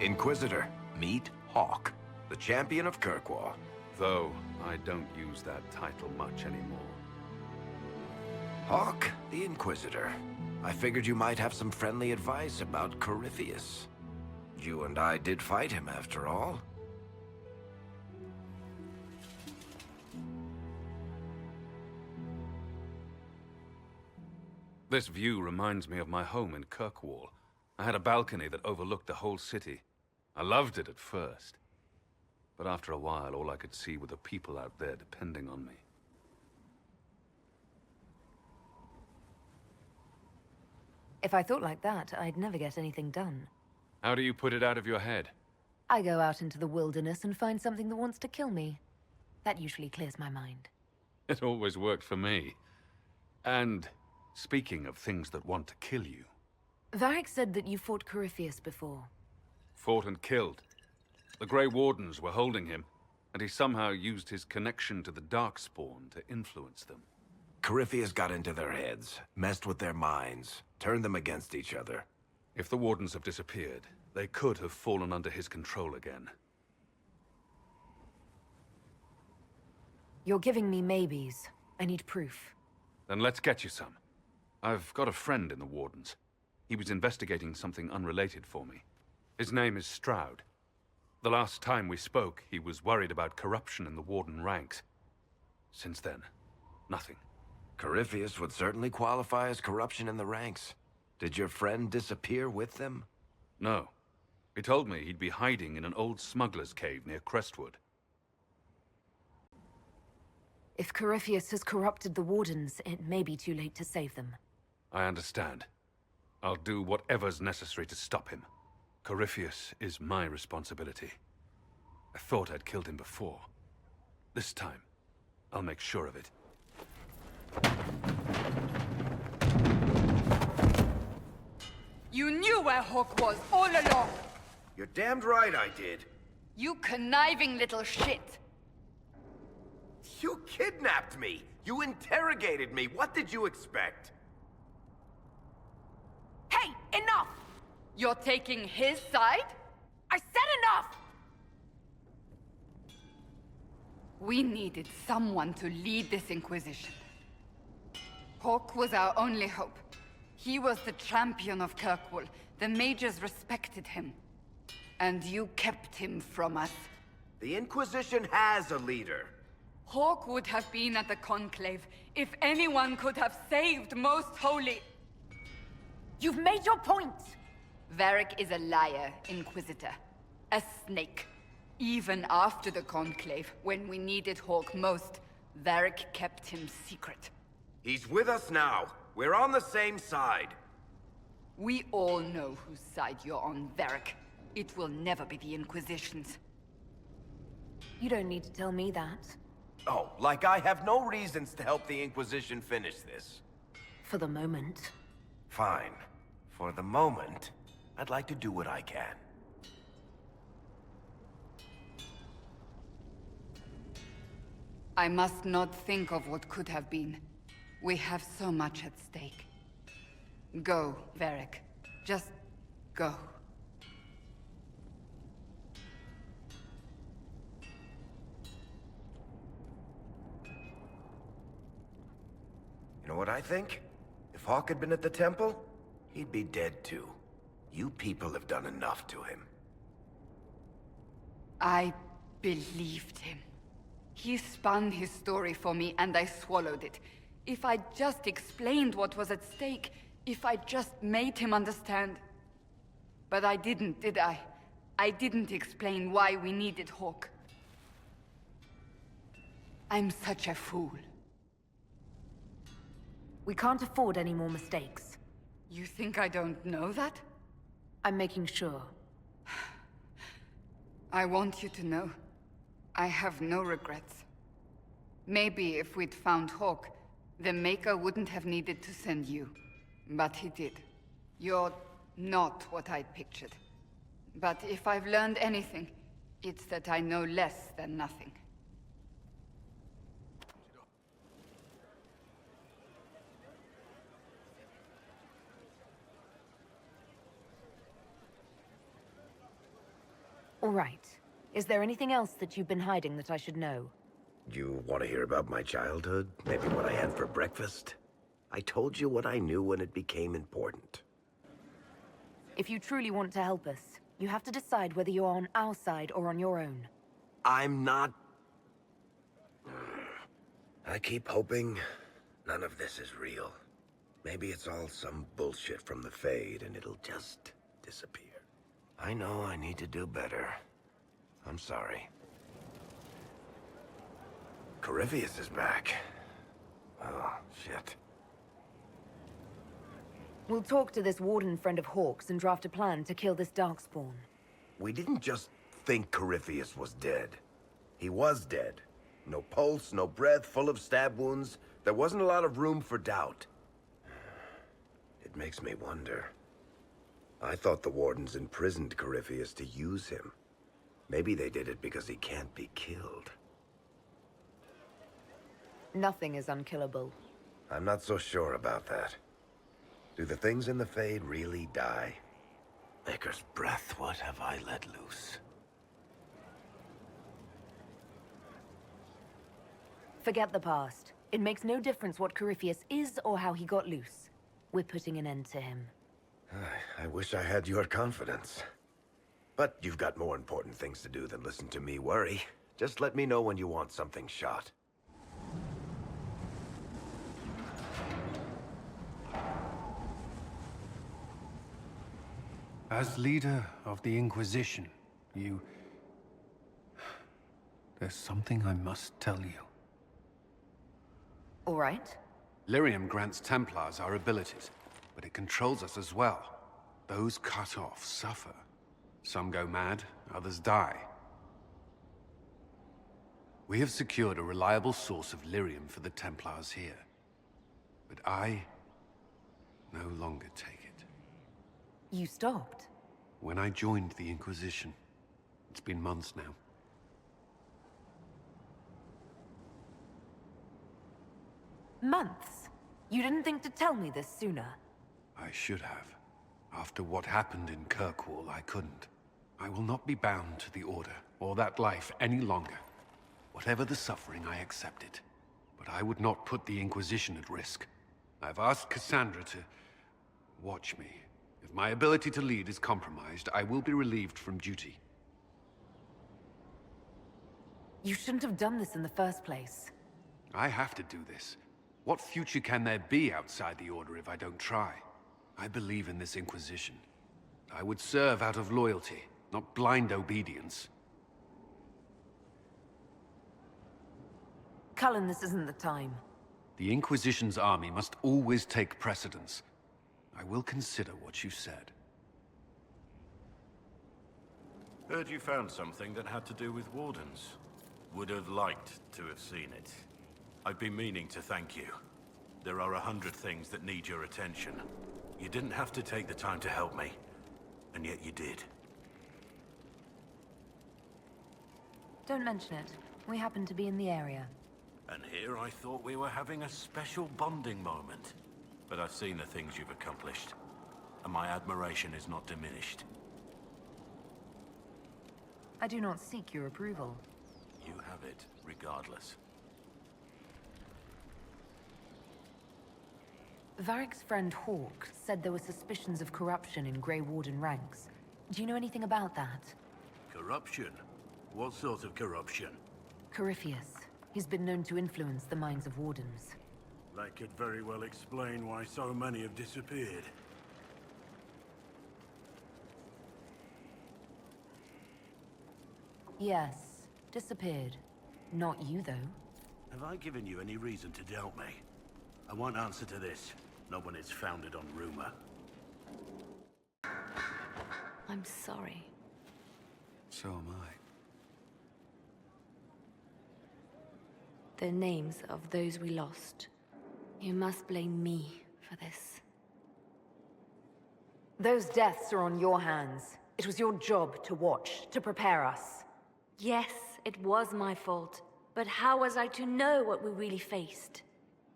Inquisitor, meet Hawk, the champion of Kirkwall. Though, I don't use that title much anymore. Hawk, the Inquisitor. I figured you might have some friendly advice about Corypheus. You and I did fight him, after all. This view reminds me of my home in Kirkwall. I had a balcony that overlooked the whole city. I loved it at first. But after a while, all I could see were the people out there depending on me. If I thought like that, I'd never get anything done. How do you put it out of your head? I go out into the wilderness and find something that wants to kill me. That usually clears my mind. It always worked for me. And speaking of things that want to kill you. Varric said that you fought Corypheus before. Fought and killed. The Grey Wardens were holding him, and he somehow used his connection to the Darkspawn to influence them. Corypheus got into their heads, messed with their minds, turned them against each other. If the Wardens have disappeared, they could have fallen under his control again. You're giving me maybes. I need proof. Then let's get you some. I've got a friend in the Wardens. He was investigating something unrelated for me. His name is Stroud. The last time we spoke, he was worried about corruption in the Warden ranks. Since then, nothing. Corypheus would certainly qualify as corruption in the ranks. Did your friend disappear with them? No. He told me he'd be hiding in an old smuggler's cave near Crestwood. If Corypheus has corrupted the Wardens, it may be too late to save them. I understand. I'll do whatever's necessary to stop him. Corypheus is my responsibility. I thought I'd killed him before. This time, I'll make sure of it. You knew where Hawk was all along! You're damned right I did. You conniving little shit! You kidnapped me! You interrogated me! What did you expect? Hey, enough! You're taking his side? I said enough! We needed someone to lead this Inquisition. Hawk was our only hope. He was the champion of Kirkwall. The mages respected him. And you kept him from us. The Inquisition has a leader. Hawk would have been at the Conclave if anyone could have saved Most Holy. You've made your point! Varric is a liar, Inquisitor. A snake. Even after the Conclave, when we needed Hawk most, Varric kept him secret. He's with us now. We're on the same side. We all know whose side you're on, Varric. It will never be the Inquisition's. You don't need to tell me that. Oh, like I have no reasons to help the Inquisition finish this. For the moment. Fine. For the moment, I'd like to do what I can. I must not think of what could have been. We have so much at stake. Go, Varric. Just go. You know what I think? If Hawk had been at the temple, he'd be dead too. You people have done enough to him. I believed him. He spun his story for me and I swallowed it. If I just explained what was at stake, if I just made him understand. But I didn't, did I? I didn't explain why we needed Hawk. I'm such a fool. We can't afford any more mistakes. You think I don't know that? I'm making sure. I want you to know, I have no regrets. Maybe if we'd found Hawk, the Maker wouldn't have needed to send you. But he did. You're not what I'd pictured. But if I've learned anything, it's that I know less than nothing. All right. Is there anything else that you've been hiding that I should know? You want to hear about my childhood? Maybe what I had for breakfast? I told you what I knew when it became important. If you truly want to help us, you have to decide whether you're on our side or on your own. I'm not... I keep hoping none of this is real. Maybe it's all some bullshit from the Fade and it'll just disappear. I know I need to do better. I'm sorry. Corypheus is back. Oh, shit. We'll talk to this warden friend of Hawk's and draft a plan to kill this Darkspawn. We didn't just think Corypheus was dead. He was dead. No pulse, no breath, full of stab wounds. There wasn't a lot of room for doubt. It makes me wonder. I thought the wardens imprisoned Corypheus to use him. Maybe they did it because he can't be killed. Nothing is unkillable. I'm not so sure about that. Do the things in the Fade really die? Maker's breath, what have I let loose? Forget the past. It makes no difference what Corypheus is or how he got loose. We're putting an end to him. I wish I had your confidence. But you've got more important things to do than listen to me worry. Just let me know when you want something shot. As leader of the Inquisition, there's something I must tell you. All right. Lyrium grants Templars our abilities, but it controls us as well. Those cut off suffer. Some go mad, others die. We have secured a reliable source of Lyrium for the Templars here. But I no longer take it. You stopped? When I joined the Inquisition. It's been months now. Months? You didn't think to tell me this sooner? I should have. After what happened in Kirkwall, I couldn't. I will not be bound to the Order, or that life any longer. Whatever the suffering, I accept it. But I would not put the Inquisition at risk. I've asked Cassandra to watch me. If my ability to lead is compromised, I will be relieved from duty. You shouldn't have done this in the first place. I have to do this. What future can there be outside the Order if I don't try? I believe in this Inquisition. I would serve out of loyalty, not blind obedience. Cullen, this isn't the time. The Inquisition's army must always take precedence. I will consider what you said. Heard you found something that had to do with Wardens. Would have liked to have seen it. I've been meaning to thank you. There are 100 things that need your attention. You didn't have to take the time to help me, and yet you did. Don't mention it. We happen to be in the area. And here I thought we were having a special bonding moment. But I've seen the things you've accomplished, and my admiration is not diminished. I do not seek your approval. You have it, regardless. Varric's friend Hawk said there were suspicions of corruption in Grey Warden ranks. Do you know anything about that? Corruption? What sort of corruption? Corypheus. He's been known to influence the minds of Wardens. That could very well explain why so many have disappeared. Yes, disappeared. Not you, though. Have I given you any reason to doubt me? I want answer to this, not when it's founded on rumor. I'm sorry. So am I. The names of those we lost. You must blame me for this. Those deaths are on your hands. It was your job to watch, to prepare us. Yes, it was my fault. But how was I to know what we really faced?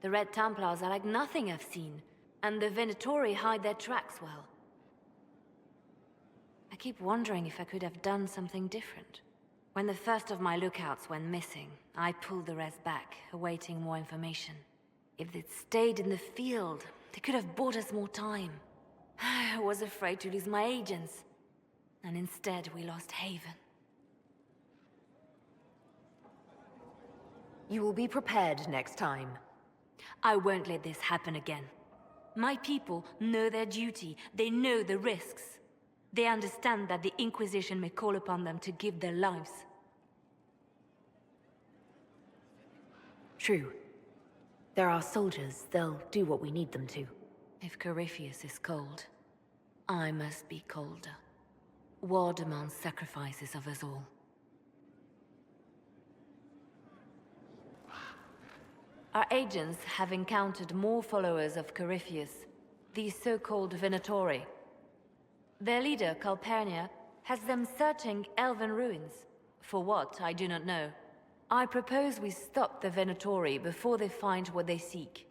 The Red Templars are like nothing I've seen, and the Venatori hide their tracks well. I keep wondering if I could have done something different. When the first of my lookouts went missing, I pulled the rest back, awaiting more information. If they'd stayed in the field, they could have bought us more time. I was afraid to lose my agents. And instead, we lost Haven. You will be prepared next time. I won't let this happen again. My people know their duty. They know the risks. They understand that the Inquisition may call upon them to give their lives. True. They're our soldiers. They'll do what we need them to. If Corypheus is cold, I must be colder. War demands sacrifices of us all. Our agents have encountered more followers of Corypheus, these so-called Venatori. Their leader, Calpurnia, has them searching elven ruins. For what, I do not know. I propose we stop the Venatori before they find what they seek.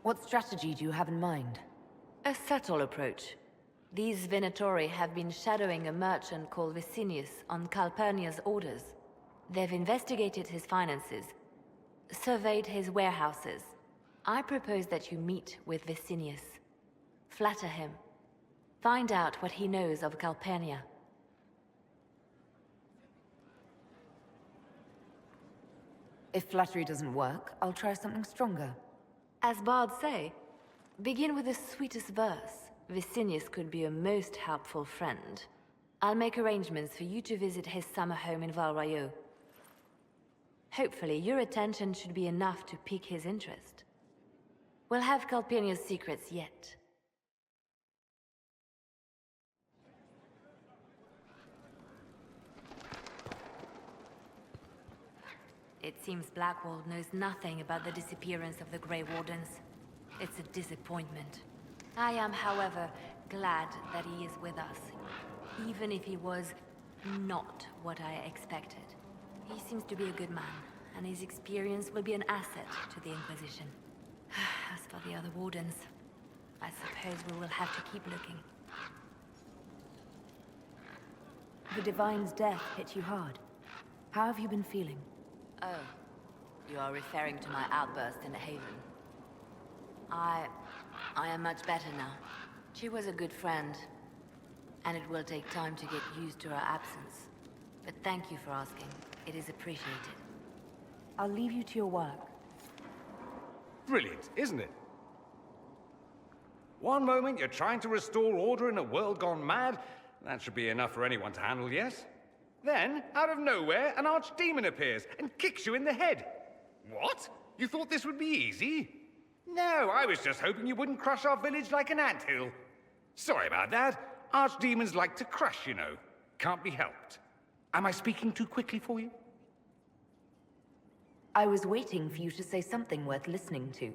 What strategy do you have in mind? A subtle approach. These Venatori have been shadowing a merchant called Vicinius on Calpurnia's orders. They've investigated his finances, surveyed his warehouses. I propose that you meet with Vicinius. Flatter him. Find out what he knows of Calpurnia. If flattery doesn't work, I'll try something stronger. As bards say, begin with the sweetest verse. Vicinius could be a most helpful friend. I'll make arrangements for you to visit his summer home in Val Royeaux. Hopefully, your attention should be enough to pique his interest. We'll have Calpurnia's secrets yet. It seems Blackwall knows nothing about the disappearance of the Grey Wardens. It's a disappointment. I am, however, glad that he is with us, even if he was not what I expected. He seems to be a good man, and his experience will be an asset to the Inquisition. As for the other Wardens, I suppose we will have to keep looking. The Divine's death hit you hard. How have you been feeling? Oh, you are referring to my outburst in the Haven. I am much better now. She was a good friend, and it will take time to get used to her absence. But thank you for asking. It is appreciated. I'll leave you to your work. Brilliant, isn't it? One moment you're trying to restore order in a world gone mad. That should be enough for anyone to handle, yes? Then, out of nowhere, an archdemon appears and kicks you in the head. What? You thought this would be easy? No, I was just hoping you wouldn't crush our village like an anthill. Sorry about that. Archdemons like to crush, you know. Can't be helped. Am I speaking too quickly for you? I was waiting for you to say something worth listening to.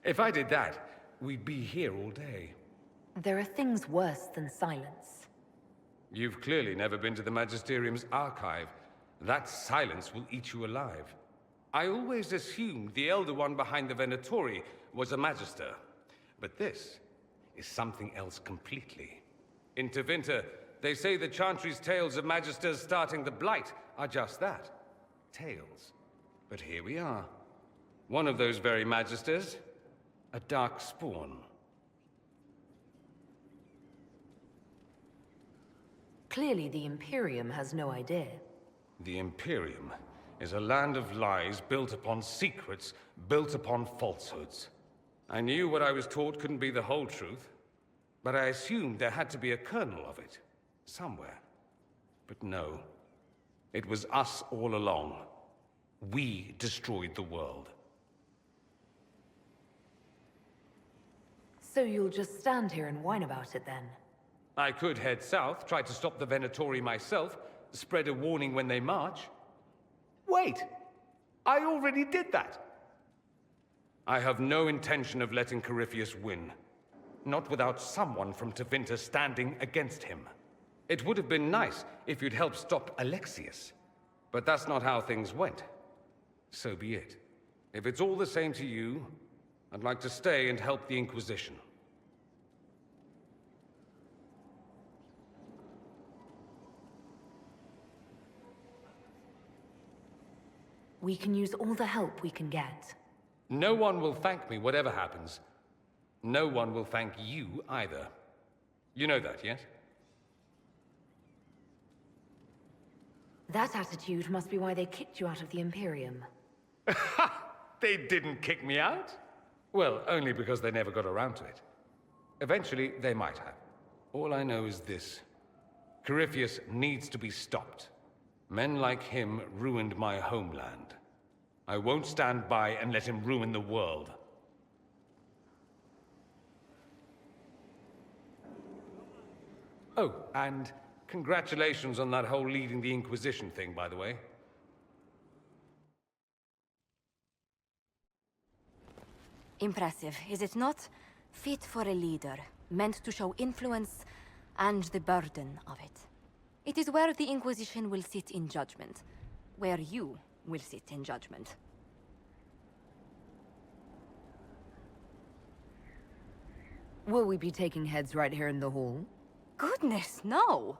If I did that, we'd be here all day. There are things worse than silence. You've clearly never been to the Magisterium's archive. That silence will eat you alive. I always assumed the Elder One behind the Venatori was a Magister. But this is something else completely. In Tevinter, they say the Chantry's tales of Magisters starting the Blight are just that. Tales. But here we are. One of those very Magisters. A dark spawn. Clearly the Imperium has no idea. The Imperium is a land of lies built upon secrets, built upon falsehoods. I knew what I was taught couldn't be the whole truth, but I assumed there had to be a kernel of it, somewhere. But no, it was us all along. We destroyed the world. So you'll just stand here and whine about it then? I could head south, try to stop the Venatori myself, spread a warning when they march. Wait! I already did that! I have no intention of letting Corypheus win. Not without someone from Tevinter standing against him. It would have been nice if you'd helped stop Alexius. But that's not how things went. So be it. If it's all the same to you, I'd like to stay and help the Inquisition. We can use all the help we can get. No one will thank me, whatever happens. No one will thank you either. You know that, yes? That attitude must be why they kicked you out of the Imperium. They didn't kick me out? Well, only because they never got around to it. Eventually, they might have. All I know is this. Corypheus needs to be stopped. Men like him ruined my homeland. I won't stand by and let him ruin the world. Oh, and congratulations on that whole leading the Inquisition thing, by the way. Impressive, is it not? Fit for a leader, meant to show influence and the burden of it. It is where the Inquisition will sit in judgment, where you will sit in judgment. Will we be taking heads right here in the hall? Goodness, no!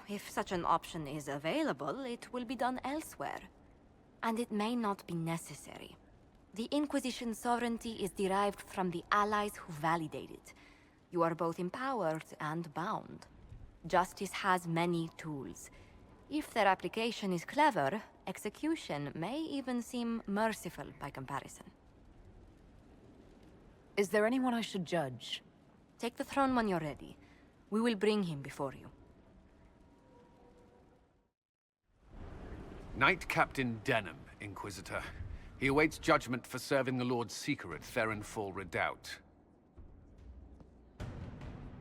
If such an option is available, it will be done elsewhere. And it may not be necessary. The Inquisition's sovereignty is derived from the allies who validate it. You are both empowered and bound. Justice has many tools. If their application is clever, execution may even seem merciful by comparison. Is there anyone I should judge? Take the throne when you're ready. We will bring him before you. Knight Captain Denham, Inquisitor. He awaits judgment for serving the Lord Seeker at Therenfall Redoubt.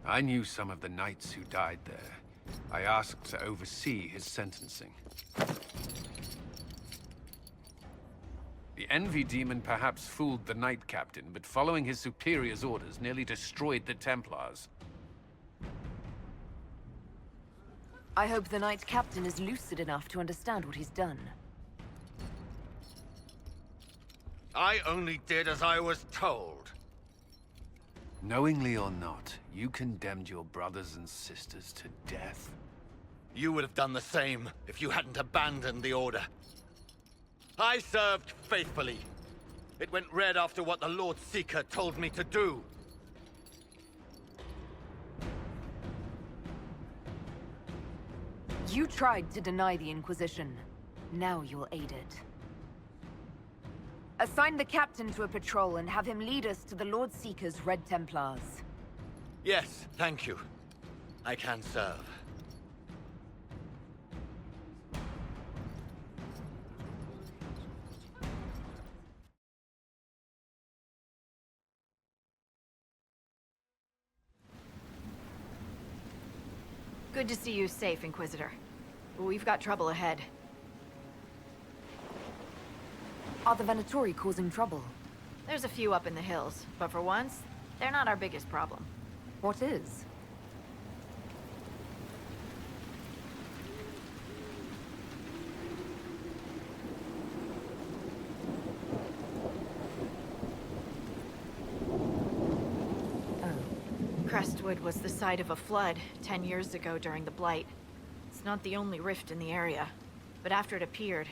I knew some of the knights who died there. I asked to oversee his sentencing. The Envy Demon perhaps fooled the Knight Captain, but following his superior's orders nearly destroyed the Templars. I hope the Knight Captain is lucid enough to understand what he's done. I only did as I was told. Knowingly or not, you condemned your brothers and sisters to death. You would have done the same if you hadn't abandoned the Order. I served faithfully. It went red after what the Lord Seeker told me to do. You tried to deny the Inquisition. Now you'll aid it. Assign the Captain to a patrol and have him lead us to the Lord Seeker's Red Templars. Yes, thank you. I can serve. Good to see you safe, Inquisitor. We've got trouble ahead. Are the Venatori causing trouble? There's a few up in the hills, but for once, they're not our biggest problem. What is? Crestwood was the site of a flood 10 years ago during the Blight. It's not the only rift in the area, but after it appeared,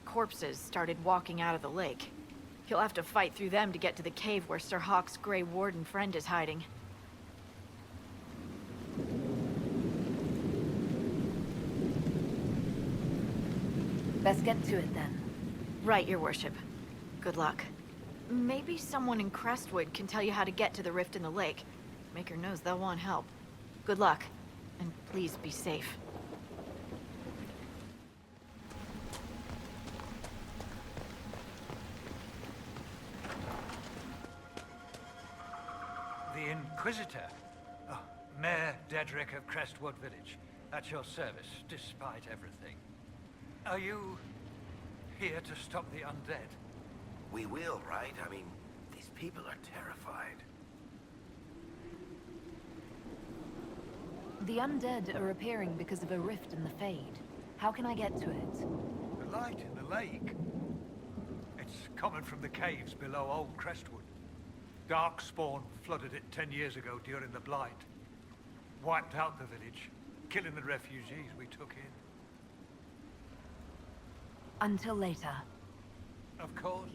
corpses started walking out of the lake. You'll have to fight through them to get to the cave where Sir Hawke's Grey Warden friend is hiding. Best get to it then. Right, Your Worship. Good luck. Maybe someone in Crestwood can tell you how to get to the rift in the lake. Maker knows they'll want help. Good luck, and please be safe. The Inquisitor? Oh, Mayor Dedrick of Crestwood Village. At your service, despite everything. Are you here to stop the undead? We will, right? I mean, these people are terrified. The undead are appearing because of a rift in the Fade. How can I get to it? The light in the lake. It's coming from the caves below Old Crestwood. Darkspawn flooded it 10 years ago during the Blight. Wiped out the village, killing the refugees we took in. Until later. Of course.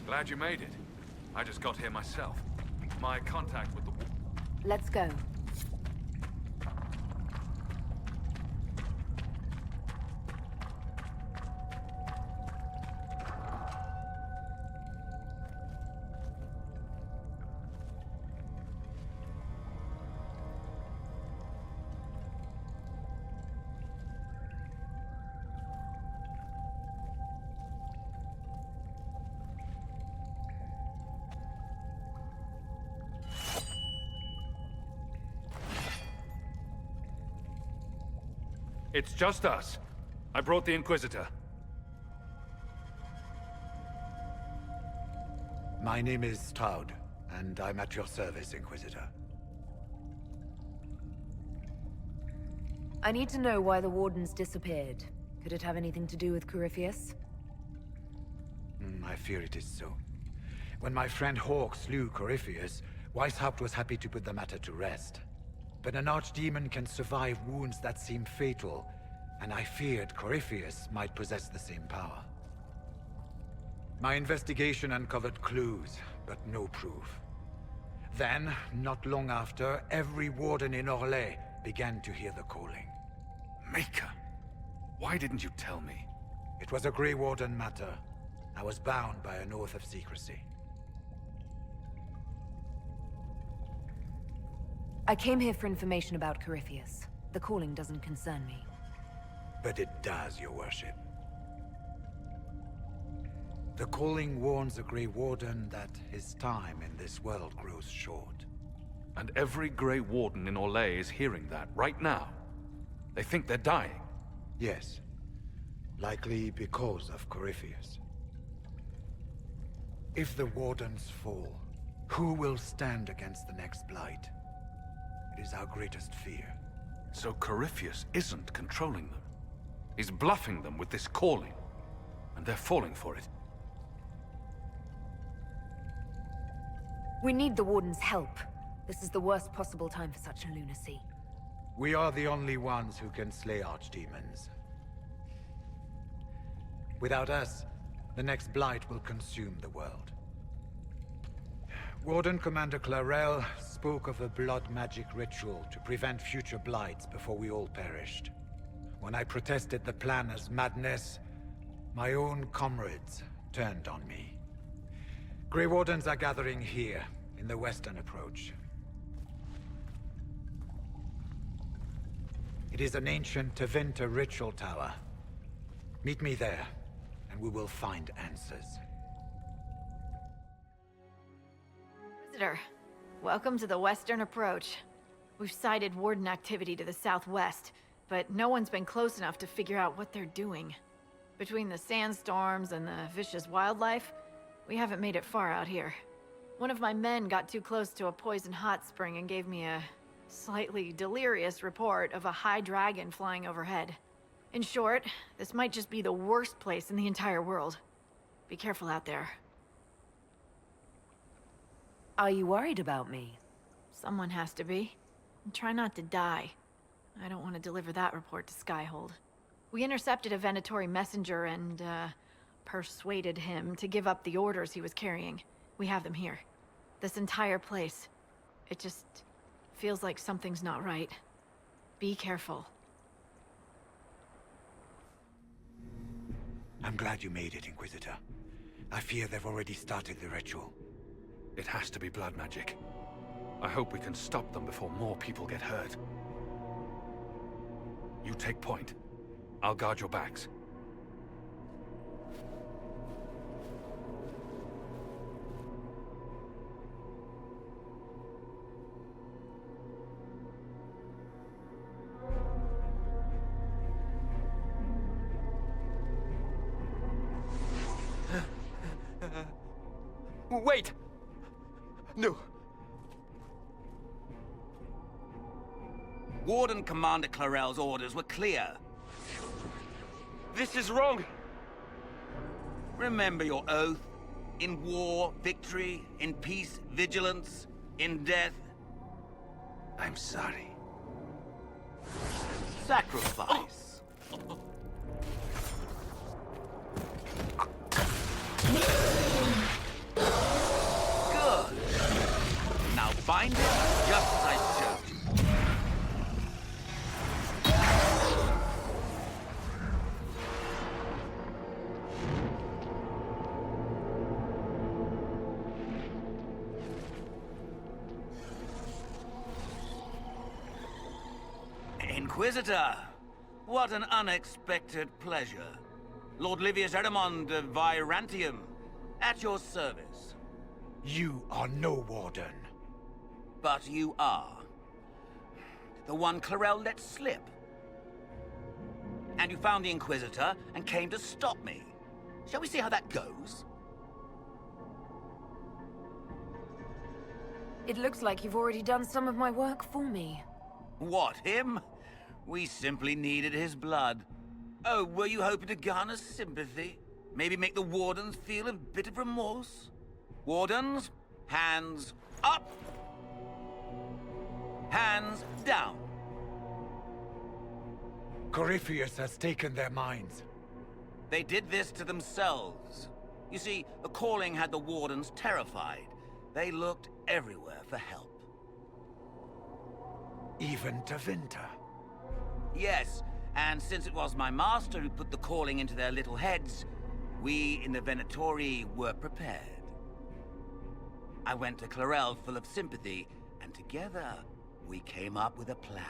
Glad you made it. I just got here myself. My contact with the... Let's go. It's just us. I brought the Inquisitor. My name is Stroud, and I'm at your service, Inquisitor. I need to know why the Wardens disappeared. Could it have anything to do with Corypheus? I fear it is so. When my friend Hawk slew Corypheus, Weishaupt was happy to put the matter to rest. But an archdemon can survive wounds that seem fatal, and I feared Corypheus might possess the same power. My investigation uncovered clues, but no proof. Then, not long after, every warden in Orlais began to hear the calling. Maker, why didn't you tell me? It was a Grey Warden matter. I was bound by an oath of secrecy. I came here for information about Corypheus. The calling doesn't concern me. But it does, your worship. The calling warns a Grey Warden that his time in this world grows short. And every Grey Warden in Orlais is hearing that right now. They think they're dying. Yes. Likely because of Corypheus. If the Wardens fall, who will stand against the next Blight? It is our greatest fear. So Corypheus isn't controlling them. He's bluffing them with this calling. And they're falling for it. We need the Warden's help. This is the worst possible time for such a lunacy. We are the only ones who can slay archdemons. Without us, the next Blight will consume the world. Warden Commander Clarel spoke of a blood magic ritual to prevent future blights before we all perished. When I protested the plan as madness, my own comrades turned on me. Grey Wardens are gathering here, in the western approach. It is an ancient Tevinter ritual tower. Meet me there, and we will find answers. Visitor, welcome to the western approach. We've sighted Warden activity to the southwest, but no one's been close enough to figure out what they're doing. Between the sandstorms and the vicious wildlife, we haven't made it far out here. One of my men got too close to a poison hot spring and gave me a slightly delirious report of a high dragon flying overhead. In short, this might just be the worst place in the entire world. Be careful out there. Are you worried about me? Someone has to be. And try not to die. I don't want to deliver that report to Skyhold. We intercepted a Venatori messenger and, persuaded him to give up the orders he was carrying. We have them here. This entire place. It just feels like something's not right. Be careful. I'm glad you made it, Inquisitor. I fear they've already started the ritual. It has to be blood magic. I hope we can stop them before more people get hurt. You take point. I'll guard your backs. Wait! No! Warden Commander Clarel's orders were clear. This is wrong! Remember your oath. In war, victory. In peace, vigilance. In death, I'm sorry. sacrifice. Good. Now bind it just as I showed you. Inquisitor! What an unexpected pleasure. Lord Livius Eramond of Virantium, at your service. You are no warden. But you are. The one Clarel let slip. And you found the Inquisitor and came to stop me. Shall we see how that goes? It looks like you've already done some of my work for me. What, him? We simply needed his blood. Oh, were you hoping to garner sympathy? Maybe make the Wardens feel a bit of remorse? Wardens, hands up! Hands down! Corypheus has taken their minds. They did this to themselves. You see, the calling had the Wardens terrified. They looked everywhere for help. Even to Vinter. Yes, and since it was my master who put the calling into their little heads, we in the Venatori were prepared. I went to Clarel full of sympathy, and together we came up with a plan.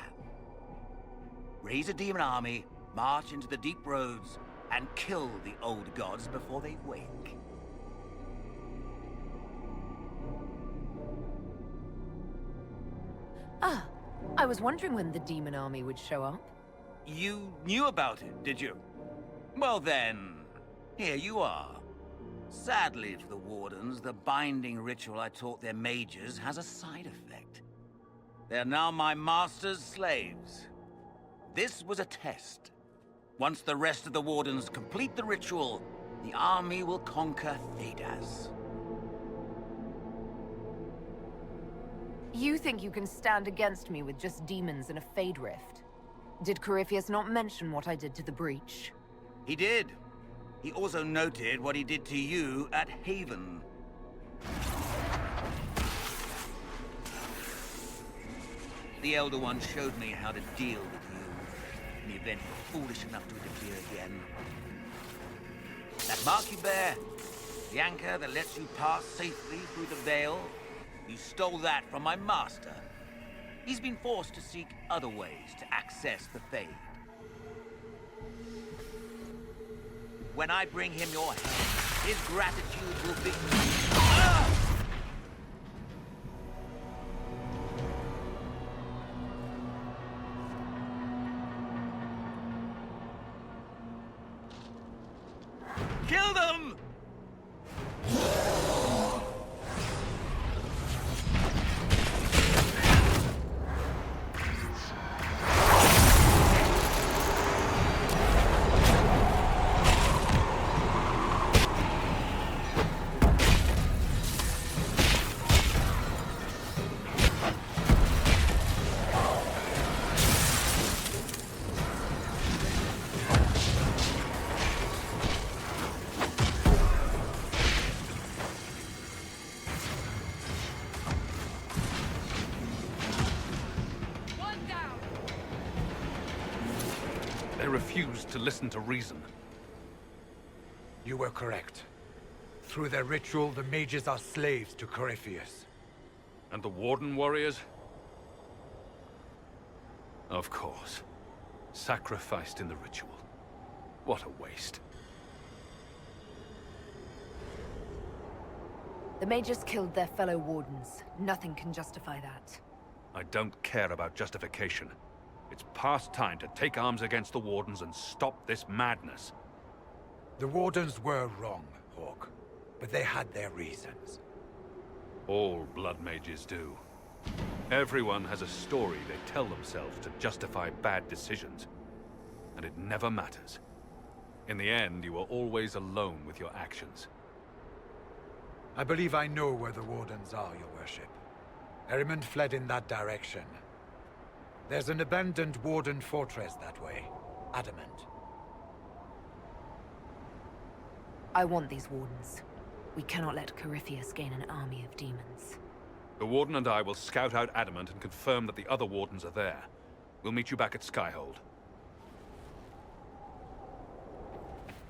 Raise a demon army, march into the deep roads, and kill the old gods before they wake. Ah, I was wondering when the demon army would show up. You knew about it, did you? Well then, here you are. Sadly for the Wardens, the binding ritual I taught their mages has a side effect. They're now my master's slaves. This was a test. Once the rest of the Wardens complete the ritual, the army will conquer Thedas. You think you can stand against me with just demons and a Fade Rift? Did Corypheus not mention what I did to the Breach? He did. He also noted what he did to you at Haven. The Elder One showed me how to deal with you in the event you're foolish enough to interfere again. That mark you bear, the anchor that lets you pass safely through the veil, you stole that from my master. He's been forced to seek other ways to access the Fade. When I bring him your head, his gratitude will be... Ah! Kill them! They refused to listen to reason. You were correct. Through their ritual, the mages are slaves to Corypheus. And the Warden warriors? Of course. Sacrificed in the ritual. What a waste. The mages killed their fellow Wardens. Nothing can justify that. I don't care about justification. It's past time to take arms against the Wardens and stop this madness. The Wardens were wrong, Hawk. But they had their reasons. All blood mages do. Everyone has a story they tell themselves to justify bad decisions. And it never matters. In the end, you are always alone with your actions. I believe I know where the Wardens are, Your Worship. Erimond fled in that direction. There's an abandoned Warden fortress that way. Adamant. I want these Wardens. We cannot let Corypheus gain an army of demons. The Warden and I will scout out Adamant and confirm that the other Wardens are there. We'll meet you back at Skyhold.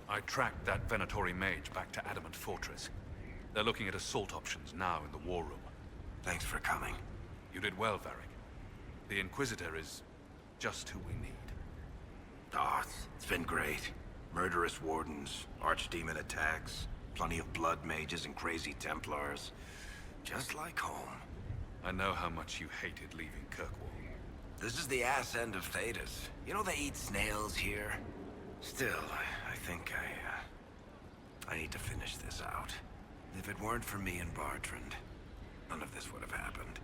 I tracked that Venatori mage back to Adamant Fortress. They're looking at assault options now in the war room. Thanks for coming. You did well, Varric. The Inquisitor is just who we need. Oh, it's been great. Murderous Wardens, archdemon attacks, plenty of blood mages and crazy Templars. Just like home. I know how much you hated leaving Kirkwall. This is the ass end of Thedas. You know they eat snails here? Still, I think I need to finish this out. If it weren't for me and Bartrand, none of this would have happened.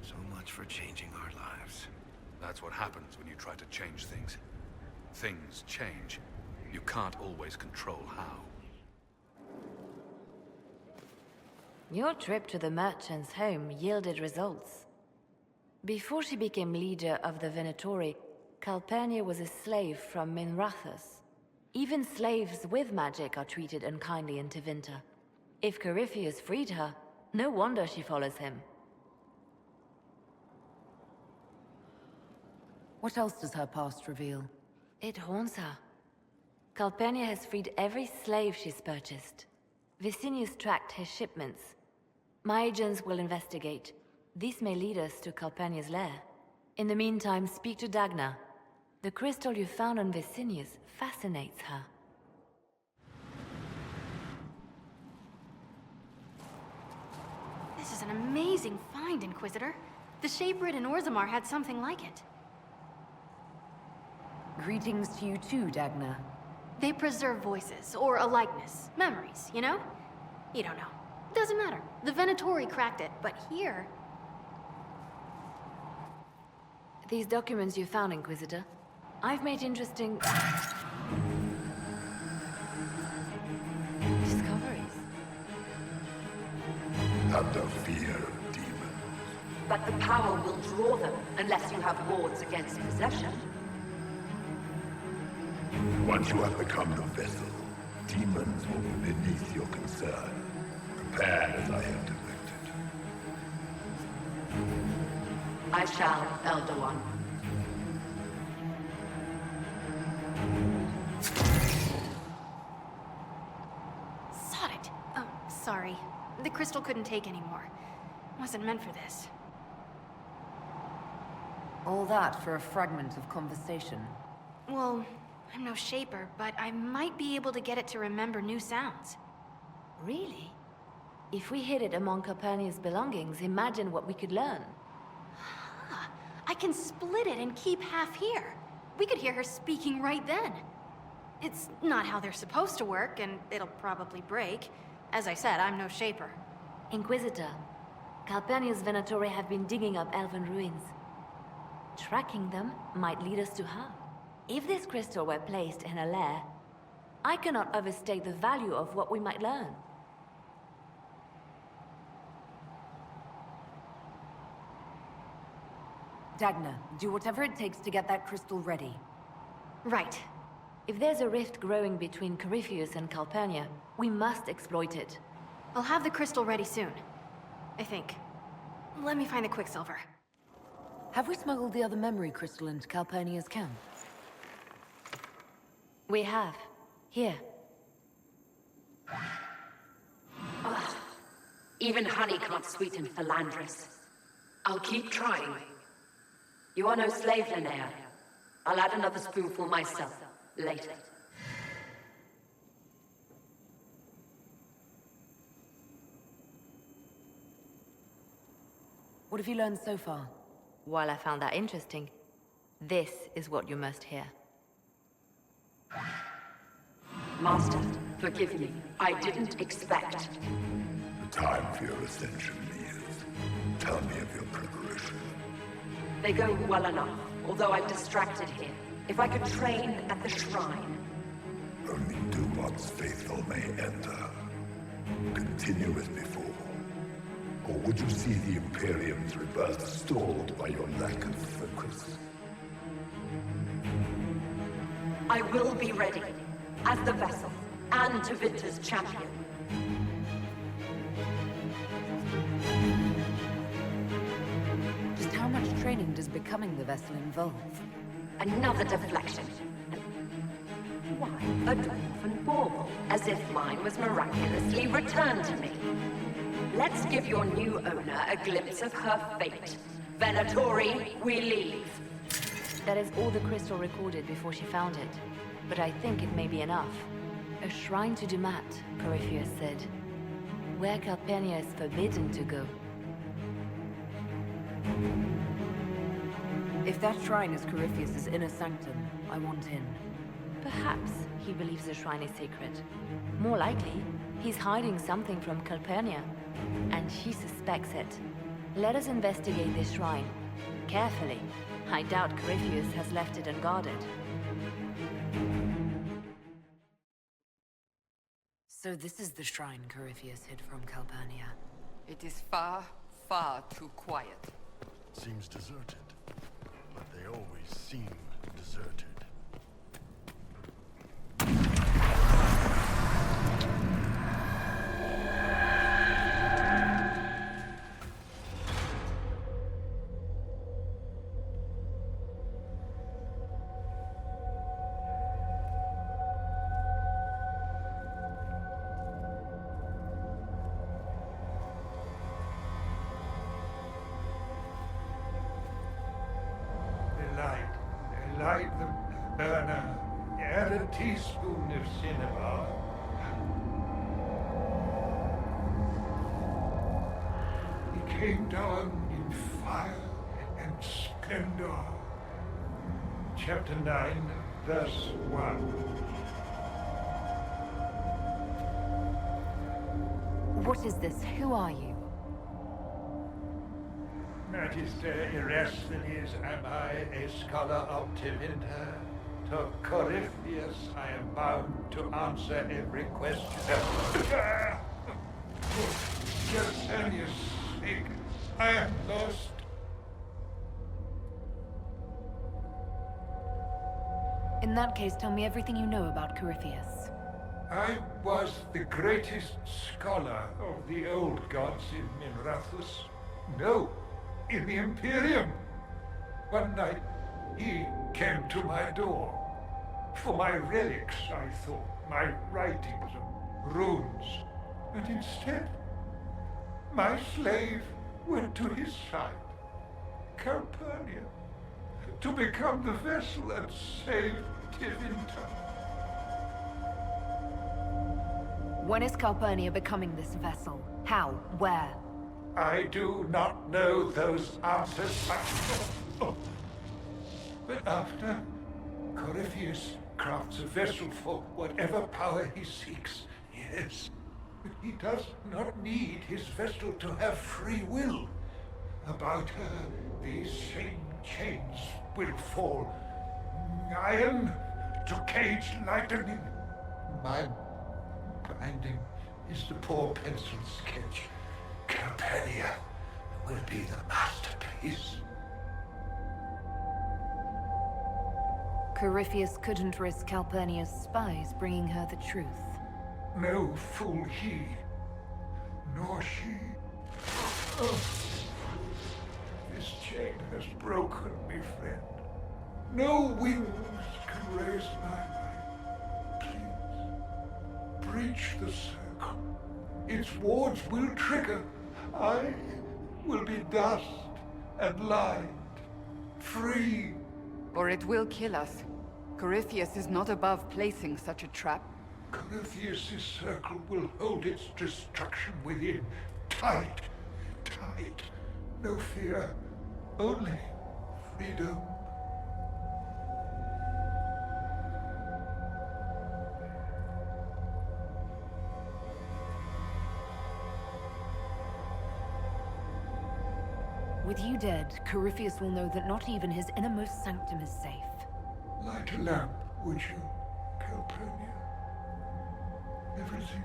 So much for changing our lives. That's what happens when you try to change things. Things change. You can't always control how. Your trip to the merchant's home yielded results. Before she became leader of the Venatori, Calpurnia was a slave from Minrathous. Even slaves with magic are treated unkindly in Tevinter. If Corypheus freed her, no wonder she follows him. What else does her past reveal? It haunts her. Calpurnia has freed every slave she's purchased. Vicinius tracked his shipments. My agents will investigate. This may lead us to Calpurnia's lair. In the meantime, speak to Dagna. The crystal you found on Vicinius fascinates her. This is an amazing find, Inquisitor. The Shaperid in Orzammar had something like it. Greetings to you too, Dagna. They preserve voices, or a likeness, memories, you know? You don't know. Doesn't matter. The Venatori cracked it, but here... These documents you found, Inquisitor, I've made interesting... discoveries. Under fear of demons. But the power will draw them unless you have wards against possession. Once you have become the vessel, demons will be beneath your concern. Prepare as I have directed. I shall, Elder One. Sod it. Oh, sorry. The crystal couldn't take anymore. Wasn't meant for this. All that for a fragment of conversation. Well, I'm no shaper, but I might be able to get it to remember new sounds. Really? If we hid it among Calpurnia's belongings, imagine what we could learn. Huh. I can split it and keep half here. We could hear her speaking right then. It's not how they're supposed to work, and it'll probably break. As I said, I'm no shaper. Inquisitor, Calpurnia's Venatori have been digging up elven ruins. Tracking them might lead us to her. If this crystal were placed in a lair, I cannot overstate the value of what we might learn. Dagna, do whatever it takes to get that crystal ready. Right. If there's a rift growing between Corypheus and Calpurnia, we must exploit it. I'll have the crystal ready soon. I think. Let me find the Quicksilver. Have we smuggled the other memory crystal into Calpurnia's camp? We have. Here. Ugh. Even honey can't sweeten Philandris. I'll keep trying. You are no slave, Linnea. I'll add another spoonful myself, later. What have you learned so far? While I found that interesting, this is what you must hear. Master, forgive me. I didn't expect. The time for your ascension is. Tell me of your preparation. They go well enough, although I'm distracted here. If I could train at the shrine. Only Dumat's faithful may enter. Continue as before. Or would you see the Imperium's rebirth stalled by your lack of focus? I will be ready, as the vessel, and Tevinter's champion. Just how much training does becoming the vessel involve? Another deflection. Why, a dwarven bauble, as if mine was miraculously returned to me. Let's give your new owner a glimpse of her fate. Venatori, we leave. That is all the crystal recorded before she found it. But I think it may be enough. A shrine to Dumat, Corypheus said. Where Calpurnia is forbidden to go. If that shrine is Corypheus's inner sanctum, I want in. Perhaps he believes the shrine is sacred. More likely, he's hiding something from Calpurnia. And she suspects it. Let us investigate this shrine. Carefully. I doubt Corypheus has left it unguarded. So this is the shrine Corypheus hid from Calpurnia. It is far, far too quiet. Seems deserted. But they always seem deserted. Light the burner, add a teaspoon of cinnabar. He came down in fire and splendor. Chapter 9, verse 1. What is this? Who are you? Magister Erasthenes, am I a scholar of Tevinter? To Corypheus I am bound to answer every question. Calpurnia's sake, I am lost. In that case, tell me everything you know about Corypheus. I was the greatest scholar of the old gods in Minrathus. No, in the Imperium. One night, he came to my door. For my relics, I thought, my writings and runes. And instead, my slave went to his side, Calpurnia, to become the vessel and save Tevinter. When is Calpurnia becoming this vessel? How? Where? I do not know those answers, but after Corypheus crafts a vessel for whatever power he seeks, yes, but he does not need his vessel to have free will. About her, these same chains will fall. Iron to cage lightning. My binding is the poor pencil sketch. Calpurnia will be the masterpiece. Corypheus couldn't risk Calpurnia's spies bringing her the truth. No fool he, nor she. Oh. This chain has broken me, friend. No wings can raise my mind. Please, breach the circle. Its wards will trigger. I will be dust and light, free. Or it will kill us. Corypheus is not above placing such a trap. Corypheus' circle will hold its destruction within. Tight, tight. No fear, only freedom. With you dead, Corypheus will know that not even his innermost sanctum is safe. Light a lamp, would you, Calpurnia? Everything's...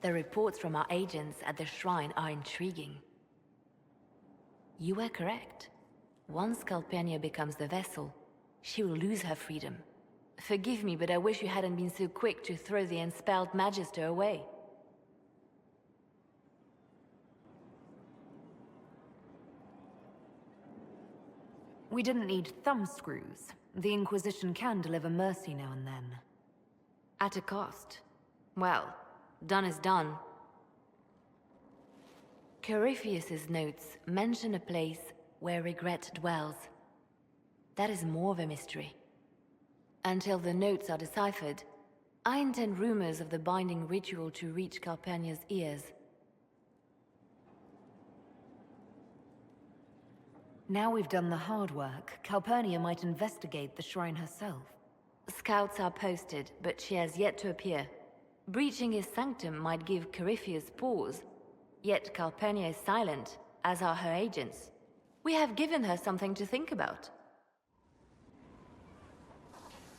The reports from our agents at the shrine are intriguing. You were correct. Once Calpurnia becomes the vessel, she will lose her freedom. Forgive me, but I wish you hadn't been so quick to throw the enspelled Magister away. We didn't need thumbscrews. The Inquisition can deliver mercy now and then. At a cost. Well, done is done. Corypheus's notes mention a place where regret dwells. That is more of a mystery. Until the notes are deciphered, I intend rumors of the binding ritual to reach Calpurnia's ears. Now we've done the hard work, Calpurnia might investigate the shrine herself. Scouts are posted, but she has yet to appear. Breaching his sanctum might give Corypheus pause, yet Calpurnia is silent, as are her agents. We have given her something to think about.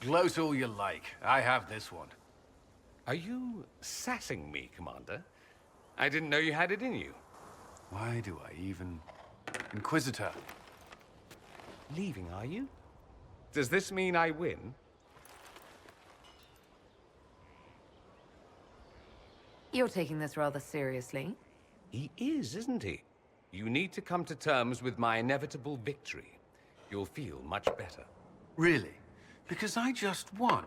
Gloat all you like. I have this one. Are you sassing me, Commander? I didn't know you had it in you. Why do I even... Inquisitor. Leaving, are you? Does this mean I win? You're taking this rather seriously. He is, isn't he? You need to come to terms with my inevitable victory. You'll feel much better. Really? Because I just won.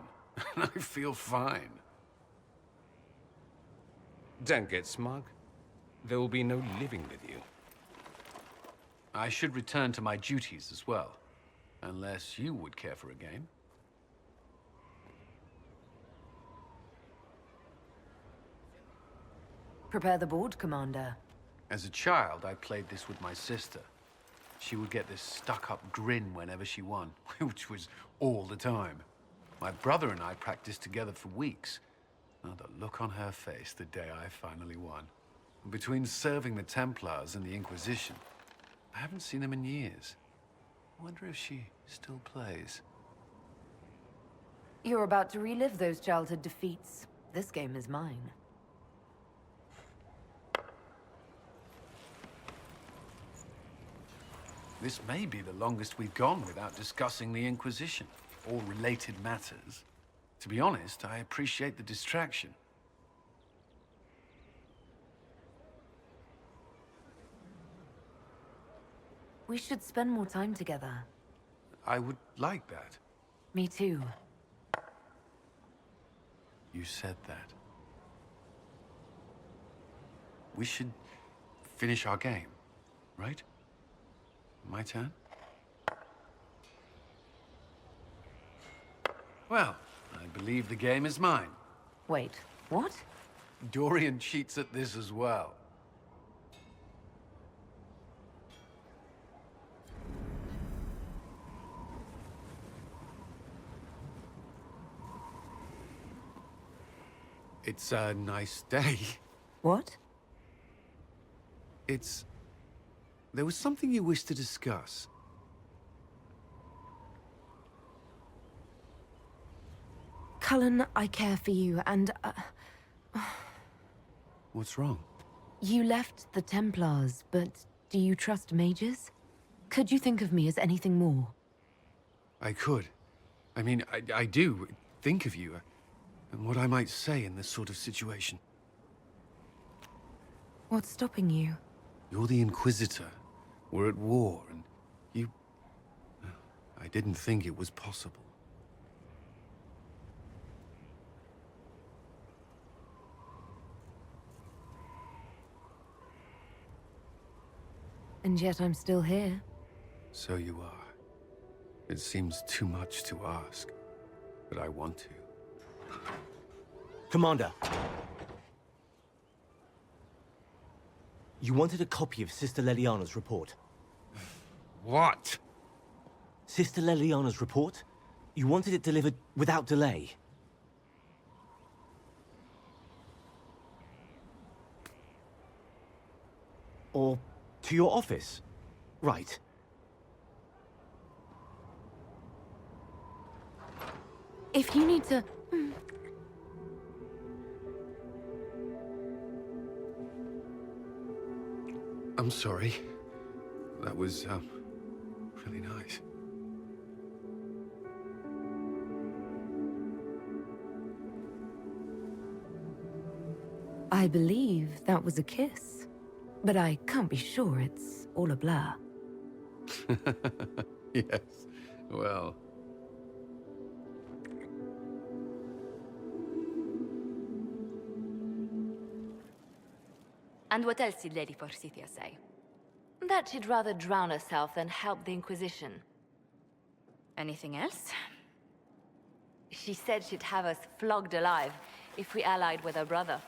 And I feel fine. Don't get smug. There will be no living with you. I should return to my duties as well. Unless you would care for a game. Prepare the board, Commander. As a child, I played this with my sister. She would get this stuck-up grin whenever she won, which was all the time. My brother and I practiced together for weeks. Oh, the look on her face the day I finally won. Between serving the Templars and the Inquisition, I haven't seen them in years. I wonder if she still plays. You're about to relive those childhood defeats. This game is mine. This may be the longest we've gone without discussing the Inquisition, or related matters. To be honest, I appreciate the distraction. We should spend more time together. I would like that. Me too. You said that. We should finish our game, right? My turn? Well, I believe the game is mine. Wait, what? Dorian cheats at this as well. It's a nice day. What? There was something you wished to discuss. Cullen, I care for you, and, What's wrong? You left the Templars, but do you trust mages? Could you think of me as anything more? I could. I mean, I do think of you, and what I might say in this sort of situation. What's stopping you? You're the Inquisitor. We're at war, and you... I didn't think it was possible. And yet I'm still here. So you are. It seems too much to ask, but I want to. Commander. You wanted a copy of Sister Leliana's report. What? Sister Leliana's report? You wanted it delivered without delay. Or to your office. Right. If you need to... I'm sorry. That was, really nice. I believe that was a kiss. But I can't be sure, it's all a blur. Yes, well... And what else did Lady Forsythia say? That she'd rather drown herself than help the Inquisition. Anything else? She said she'd have us flogged alive if we allied with her brother.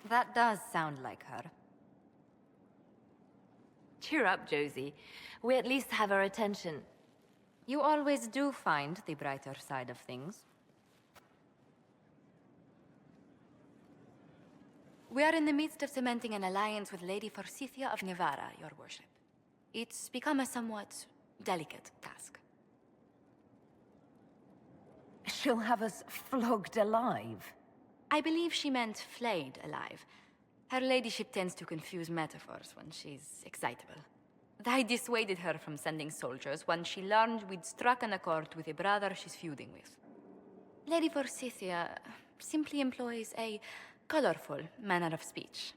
That does sound like her. Cheer up, Josie. We at least have her attention. You always do find the brighter side of things. We are in the midst of cementing an alliance with Lady Forsythia of Navarra, your worship. It's become a somewhat delicate task. She'll have us flogged alive. I believe she meant flayed alive. Her ladyship tends to confuse metaphors when she's excitable. I dissuaded her from sending soldiers when she learned we'd struck an accord with a brother she's feuding with. Lady Forsythia simply employs a colorful manner of speech.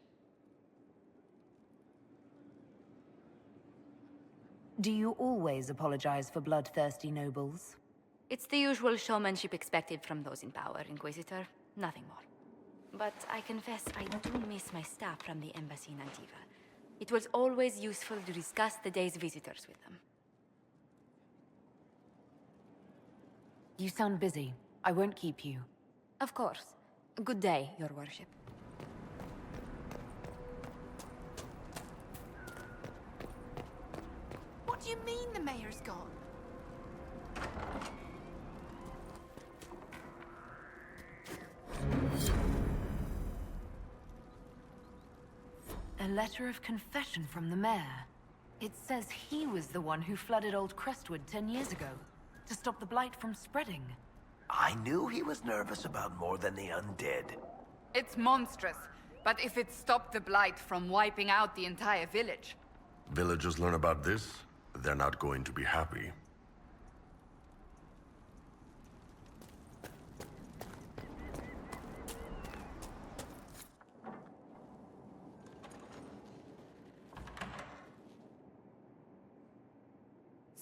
Do you always apologize for bloodthirsty nobles? It's the usual showmanship expected from those in power, Inquisitor. Nothing more. But I confess I do miss my staff from the embassy in Antiva. It was always useful to discuss the day's visitors with them. You sound busy. I won't keep you. Of course. Good day, your worship. What do you mean the mayor's gone? A letter of confession from the mayor. It says he was the one who flooded Old Crestwood 10 years ago, to stop the blight from spreading. I knew he was nervous about more than the undead. It's monstrous, but if it stopped the blight from wiping out the entire village... Villagers learn about this, they're not going to be happy.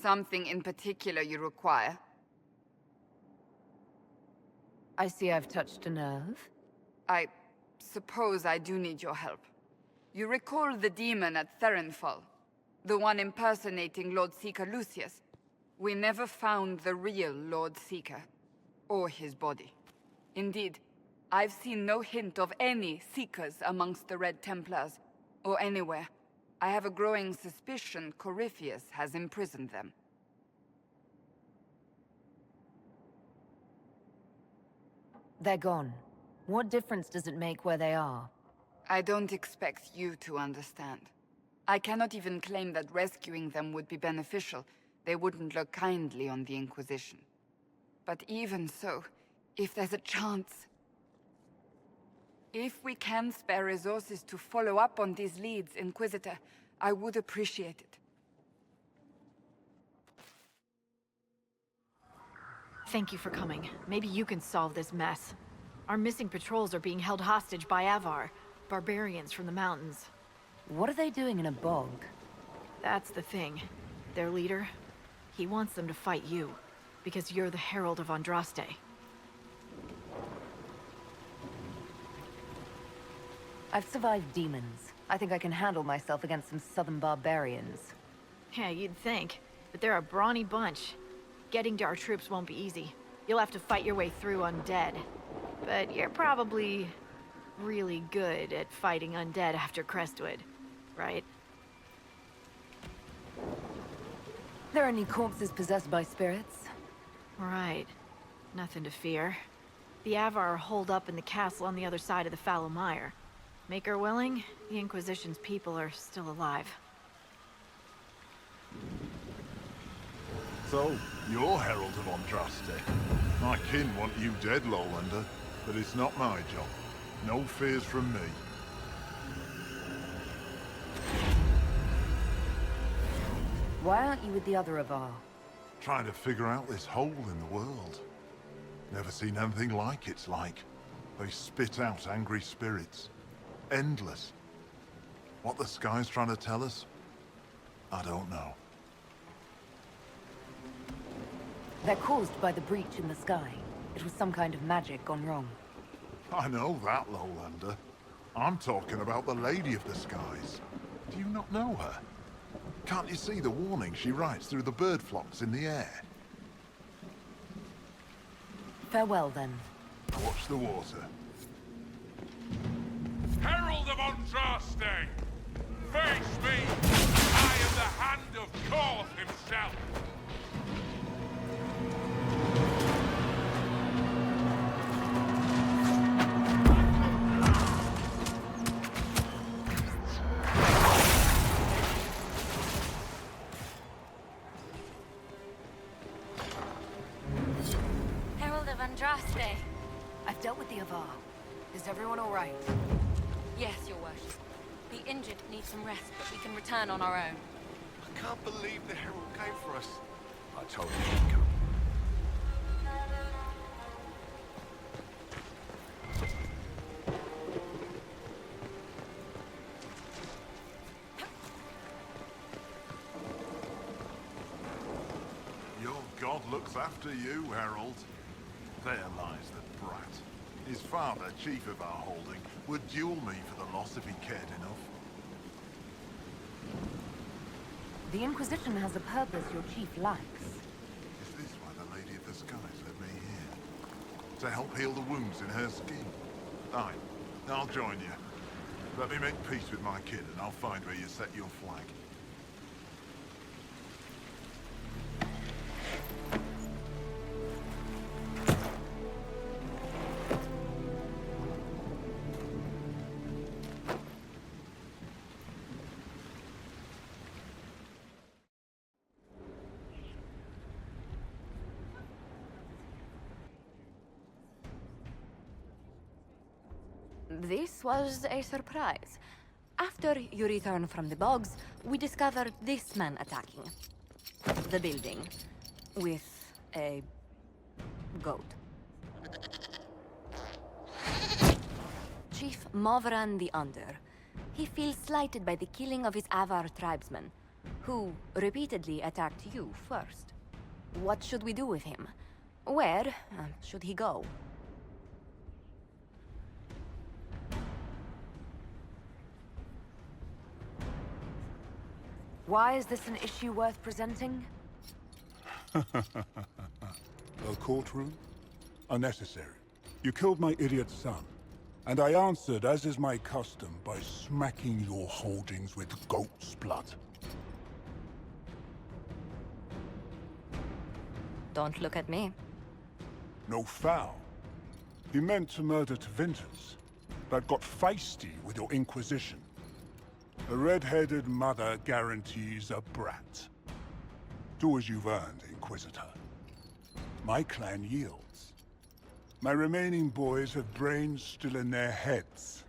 Something in particular you require? I see I've touched a nerve. I suppose I do need your help. You recall the demon at Therenfall? The one impersonating Lord Seeker Lucius? We never found the real Lord Seeker, or his body. Indeed, I've seen no hint of any Seekers amongst the Red Templars, or anywhere. I have a growing suspicion Corypheus has imprisoned them. They're gone. What difference does it make where they are? I don't expect you to understand. I cannot even claim that rescuing them would be beneficial. They wouldn't look kindly on the Inquisition. But even so, if there's a chance... If we can spare resources to follow up on these leads, Inquisitor, I would appreciate it. Thank you for coming. Maybe you can solve this mess. Our missing patrols are being held hostage by Avar, barbarians from the mountains. What are they doing in a bog? That's the thing. Their leader, he wants them to fight you, because you're the Herald of Andraste. I've survived demons. I think I can handle myself against some southern barbarians. Yeah, you'd think. But they're a brawny bunch. Getting to our troops won't be easy. You'll have to fight your way through undead. But you're probably really good at fighting undead after Crestwood, right? There any corpses possessed by spirits? Right. Nothing to fear. The Avar are holed up in the castle on the other side of the fallow mire. Maker willing, the Inquisition's people are still alive. So, you're Herald of Andraste. My kin want you dead, Lowlander, but it's not my job. No fears from me. Why aren't you with the other Avar? Trying to figure out this hole in the world. Never seen anything like it's like. They spit out angry spirits. Endless. What the sky's trying to tell us? I don't know. They're caused by the breach in the sky. It was some kind of magic gone wrong. I know that, Lowlander. I'm talking about the Lady of the Skies. Do you not know her? Can't you see the warning she writes through the bird flocks in the air? Farewell, then. Watch the water. Herald of Andraste! Face me! I am the Hand of Korth himself! Herald of Andraste. I've dealt with the Avar. Is everyone all right? Yes, your worship. The injured need some rest, but we can return on our own. I can't believe the Herald came for us. I told you he'd come. Your god looks after you, Herald. There lies the brat. His father, chief of our holding, would duel me for the loss if he cared enough. The Inquisition has a purpose your chief lacks. Is this why the Lady of the Skies led me here? To help heal the wounds in her skin? Aye, I'll join you. Let me make peace with my kid and I'll find where you set your flag. This was a surprise. After you return from the bogs, we discovered this man attacking the building with a goat. Chief Movran the Under. He feels slighted by the killing of his Avar tribesmen, who repeatedly attacked you first. What should we do with him? Where should he go? Why is this an issue worth presenting? A courtroom? Unnecessary. You killed my idiot son, and I answered, as is my custom, by smacking your holdings with goat's blood. Don't look at me. No foul. He meant to murder Tevinters, but got feisty with your Inquisition. A red-headed mother guarantees a brat. Do as you've earned, Inquisitor. My clan yields. My remaining boys have brains still in their heads.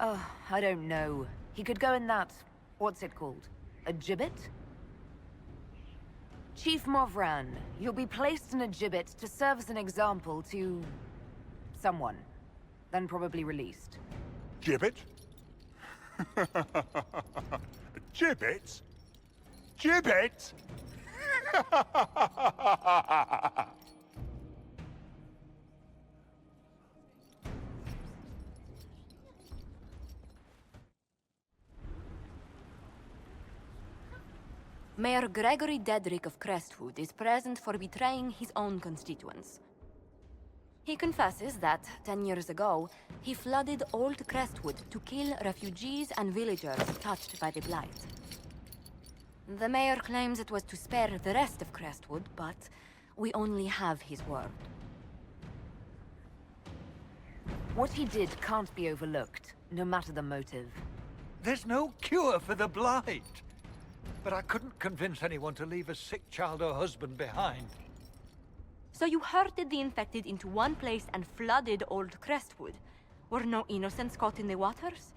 Oh, I don't know. He could go in that... what's it called? A gibbet? Chief Movran, you'll be placed in a gibbet to serve as an example to... someone. Then probably released. Gibbet? Gibbet? Gibbet? Mayor Gregory Dedrick of Crestwood is present for betraying his own constituents. He confesses that, 10 years ago, he flooded Old Crestwood to kill refugees and villagers touched by the Blight. The mayor claims it was to spare the rest of Crestwood, but we only have his word. What he did can't be overlooked, no matter the motive. There's no cure for the Blight. But I couldn't convince anyone to leave a sick child or husband behind. So you herded the infected into one place and flooded Old Crestwood? Were no innocents caught in the waters?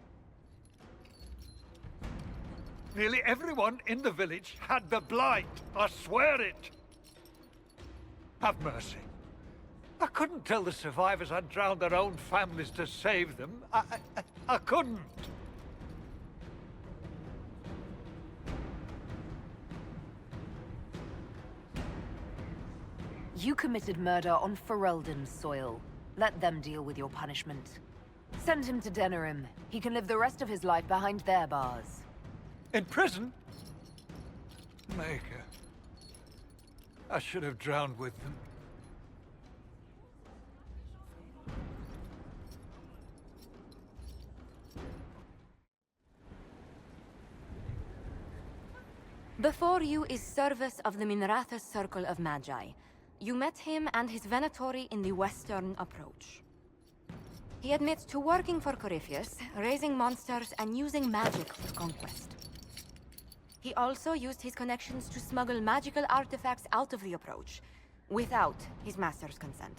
Nearly everyone in the village had the Blight. I swear it. Have mercy. I couldn't tell the survivors I'd drowned their own families to save them. I couldn't. You committed murder on Ferelden's soil. Let them deal with your punishment. Send him to Denerim. He can live the rest of his life behind their bars. In prison? Maker. I should have drowned with them. Before you is Service of the Minrathous Circle of Magi. You met him and his Venatori in the western approach. He admits to working for Corypheus, raising monsters, and using magic for conquest. He also used his connections to smuggle magical artifacts out of the approach, without his master's consent.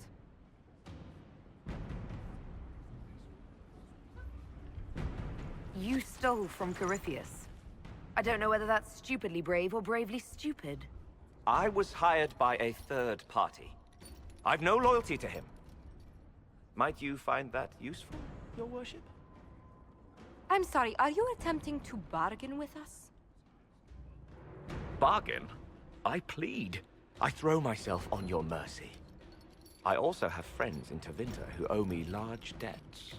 You stole from Corypheus. I don't know whether that's stupidly brave or bravely stupid. I was hired by a third party. I've no loyalty to him. Might you find that useful, your worship? I'm sorry, are you attempting to bargain with us? Bargain? I plead. I throw myself on your mercy. I also have friends in Tevinter who owe me large debts.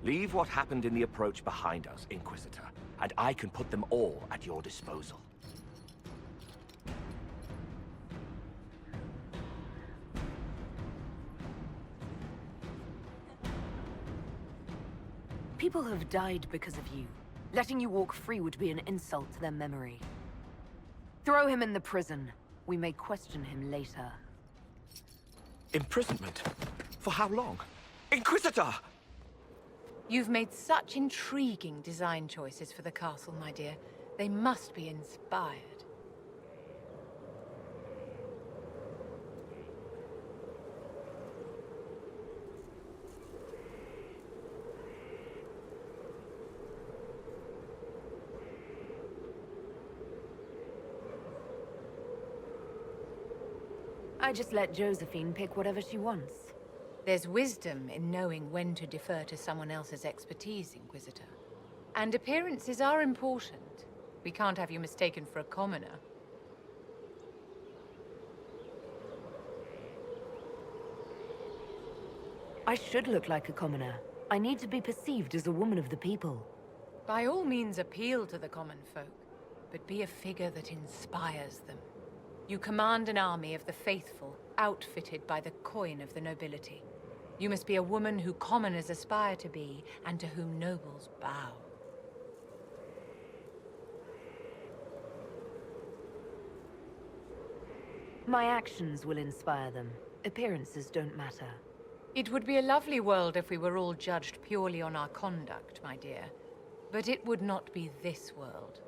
Leave what happened in the approach behind us, Inquisitor, and I can put them all at your disposal. People have died because of you. Letting you walk free would be an insult to their memory. Throw him in the prison. We may question him later. Imprisonment? For how long? Inquisitor! You've made such intriguing design choices for the castle, my dear. They must be inspired. I just let Josephine pick whatever she wants. There's wisdom in knowing when to defer to someone else's expertise, Inquisitor. And appearances are important. We can't have you mistaken for a commoner. I should look like a commoner. I need to be perceived as a woman of the people. By all means appeal to the common folk, but be a figure that inspires them. You command an army of the faithful, outfitted by the coin of the nobility. You must be a woman who commoners aspire to be, and to whom nobles bow. My actions will inspire them. Appearances don't matter. It would be a lovely world if we were all judged purely on our conduct, my dear. But it would not be this world.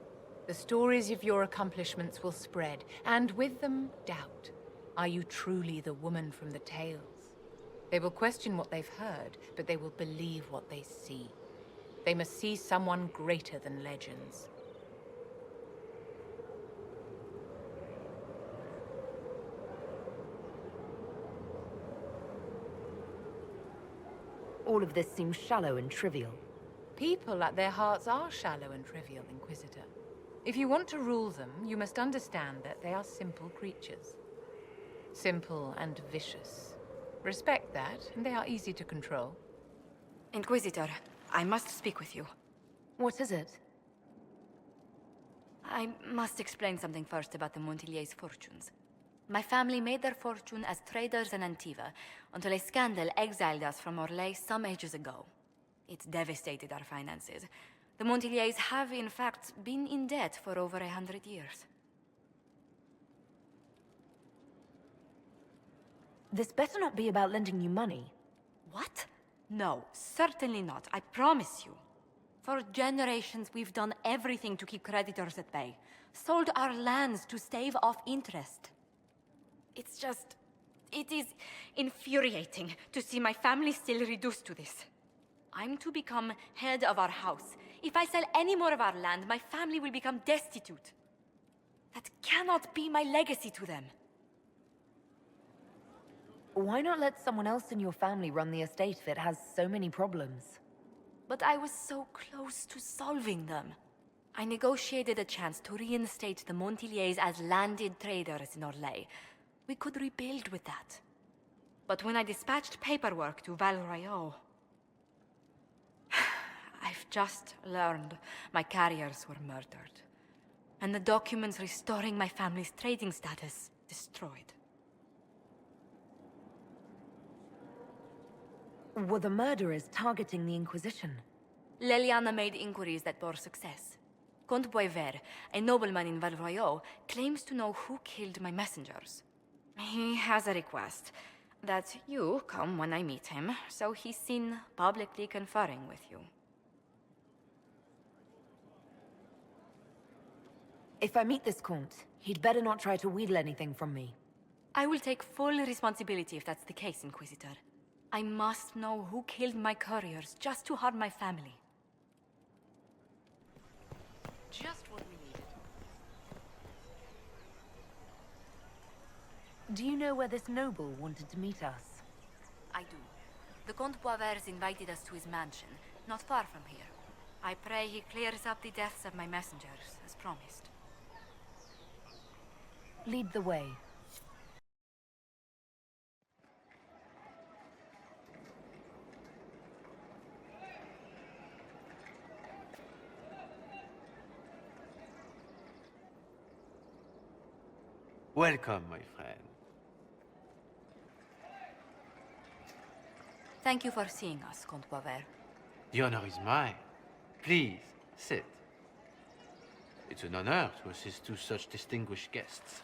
The stories of your accomplishments will spread, and with them, doubt. Are you truly the woman from the tales? They will question what they've heard, but they will believe what they see. They must see someone greater than legends. All of this seems shallow and trivial. People at their hearts are shallow and trivial, Inquisitor. If you want to rule them, you must understand that they are simple creatures. Simple and vicious. Respect that, and they are easy to control. Inquisitor, I must speak with you. What is it? I must explain something first about the Montiliers' fortunes. My family made their fortune as traders in Antiva until a scandal exiled us from Orlais some ages ago. It devastated our finances. The Montiliers have, in fact, been in debt for over 100 years. This better not be about lending you money. What? No, certainly not. I promise you. For generations, we've done everything to keep creditors at bay. Sold our lands to stave off interest. It is infuriating to see my family still reduced to this. I'm to become head of our house. If I sell any more of our land, my family will become destitute. That cannot be my legacy to them. Why not let someone else in your family run the estate if it has so many problems? But I was so close to solving them. I negotiated a chance to reinstate the Montiliers as landed traders in Orlais. We could rebuild with that. But when I dispatched paperwork to Val Royeaux, I've just learned my carriers were murdered. And the documents restoring my family's trading status destroyed. Were the murderers targeting the Inquisition? Leliana made inquiries that bore success. Comte Boisvert, a nobleman in Val Royeaux, claims to know who killed my messengers. He has a request that you come when I meet him, so he's seen publicly conferring with you. If I meet this Comte, he'd better not try to wheedle anything from me. I will take full responsibility if that's the case, Inquisitor. I must know who killed my couriers just to harm my family. Just what we needed. Do you know where this noble wanted to meet us? I do. The Comte Boisvert's invited us to his mansion, not far from here. I pray he clears up the deaths of my messengers, as promised. Lead the way. Welcome, my friend. Thank you for seeing us, Comte Boisvert. The honor is mine. Please, sit. It's an honor to assist two such distinguished guests.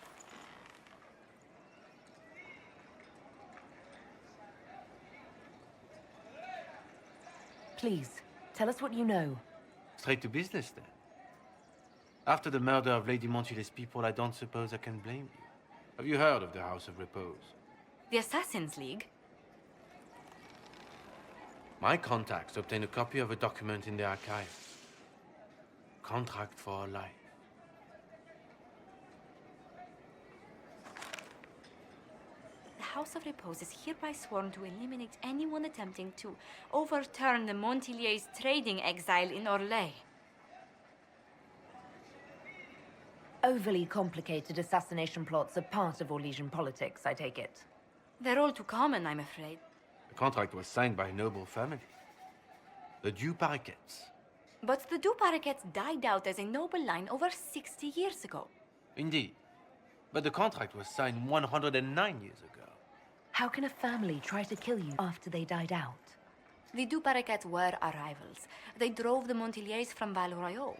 Please, tell us what you know. Straight to business, then. After the murder of Lady Montiliers' people, I don't suppose I can blame you. Have you heard of the House of Repose? The Assassin's League? My contacts obtained a copy of a document in the archive. Contract for life. The House of Repose is hereby sworn to eliminate anyone attempting to overturn the Montiliers' trading exile in Orlais. Overly complicated assassination plots are part of Orlesian politics, I take it. They're all too common, I'm afraid. The contract was signed by a noble family. The Duparquets. But the Duparquets died out as a noble line over 60 years ago. Indeed. But the contract was signed 109 years ago. How can a family try to kill you after they died out? The Duparquets were our rivals. They drove the Montiliers from Val Royeaux.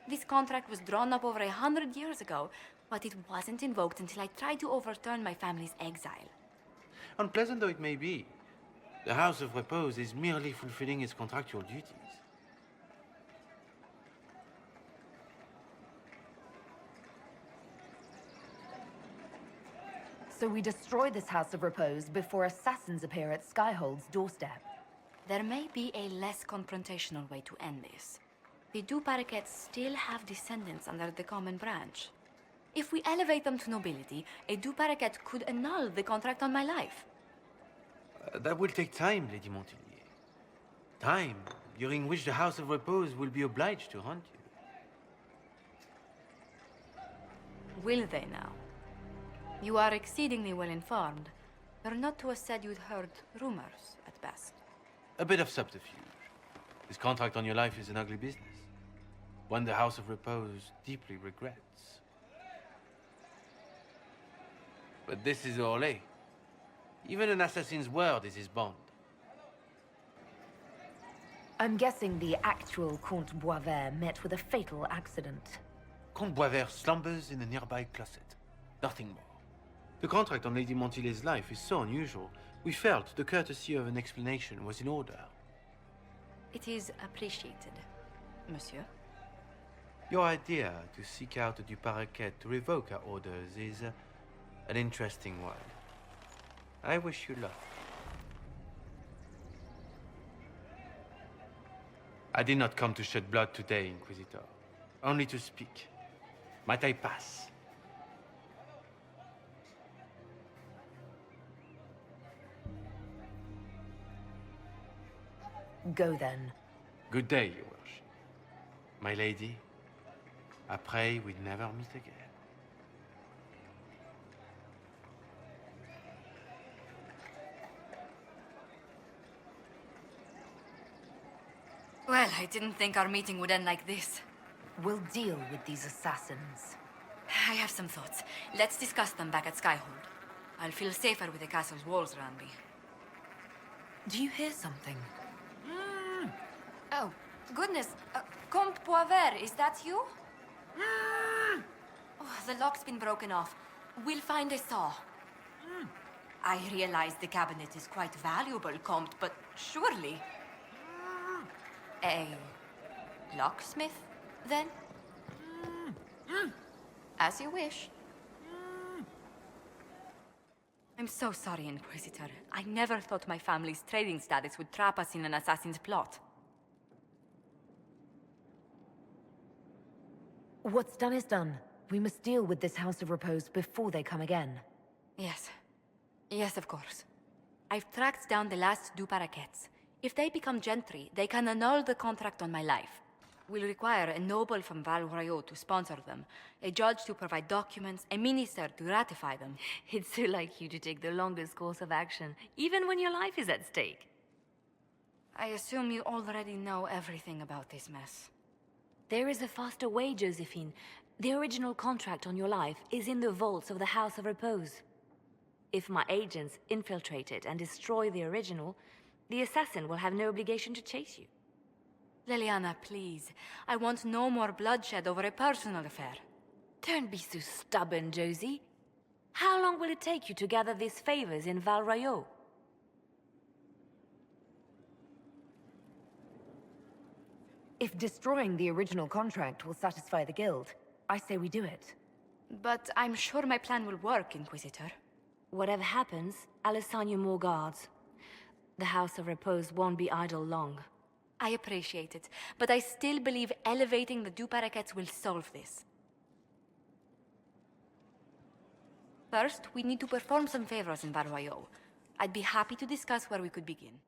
This contract was drawn up over 100 years ago, but it wasn't invoked until I tried to overturn my family's exile. Unpleasant though it may be, the House of Repose is merely fulfilling its contractual duties. So we destroy this House of Repose before assassins appear at Skyhold's doorstep. There may be a less confrontational way to end this. The Duparquets still have descendants under the common branch. If we elevate them to nobility, a Duparquet could annul the contract on my life. That will take time, Lady Montilier. Time during which the House of Repose will be obliged to hunt you. Will they now? You are exceedingly well informed. You're not to have said you'd heard rumors, at best. A bit of subterfuge. This contract on your life is an ugly business. One the House of Repose deeply regrets. But this is Orlais. Even an assassin's word is his bond. I'm guessing the actual Comte Boisvert met with a fatal accident. Comte Boisvert slumbers in a nearby closet. Nothing more. The contract on Lady Montilet's life is so unusual, we felt the courtesy of an explanation was in order. It is appreciated, monsieur. Your idea to seek out the Duparequet to revoke our orders is an interesting one. I wish you luck. I did not come to shed blood today, Inquisitor. Only to speak. Might I pass? Go then. Good day, Your Worship. My lady, I pray we never meet again. Well, I didn't think our meeting would end like this. We'll deal with these assassins. I have some thoughts. Let's discuss them back at Skyhold. I'll feel safer with the castle's walls around me. Do you hear something? Oh, goodness. Comte Boisvert, is that you? Oh, the lock's been broken off. We'll find a saw. I realize the cabinet is quite valuable, Comte, but surely... A locksmith, then? As you wish. I'm so sorry, Inquisitor. I never thought my family's trading status would trap us in an assassin's plot. What's done is done. We must deal with this House of Repose before they come again. Yes. Yes, of course. I've tracked down the last Duparequets. If they become gentry, they can annul the contract on my life. We'll require a noble from Val Royaux to sponsor them, a judge to provide documents, a minister to ratify them. It's so like you to take the longest course of action, even when your life is at stake. I assume you already know everything about this mess. There is a faster way, Josephine. The original contract on your life is in the vaults of the House of Repose. If my agents infiltrate it and destroy the original, the assassin will have no obligation to chase you. Leliana, please. I want no more bloodshed over a personal affair. Don't be so stubborn, Josie. How long will it take you to gather these favors in Val Royaux? If destroying the original contract will satisfy the Guild, I say we do it. But I'm sure my plan will work, Inquisitor. Whatever happens, I'll assign you more guards. The House of Repose won't be idle long. I appreciate it, but I still believe elevating the Duparequets will solve this. First, we need to perform some favors in Val Royaux. I'd be happy to discuss where we could begin.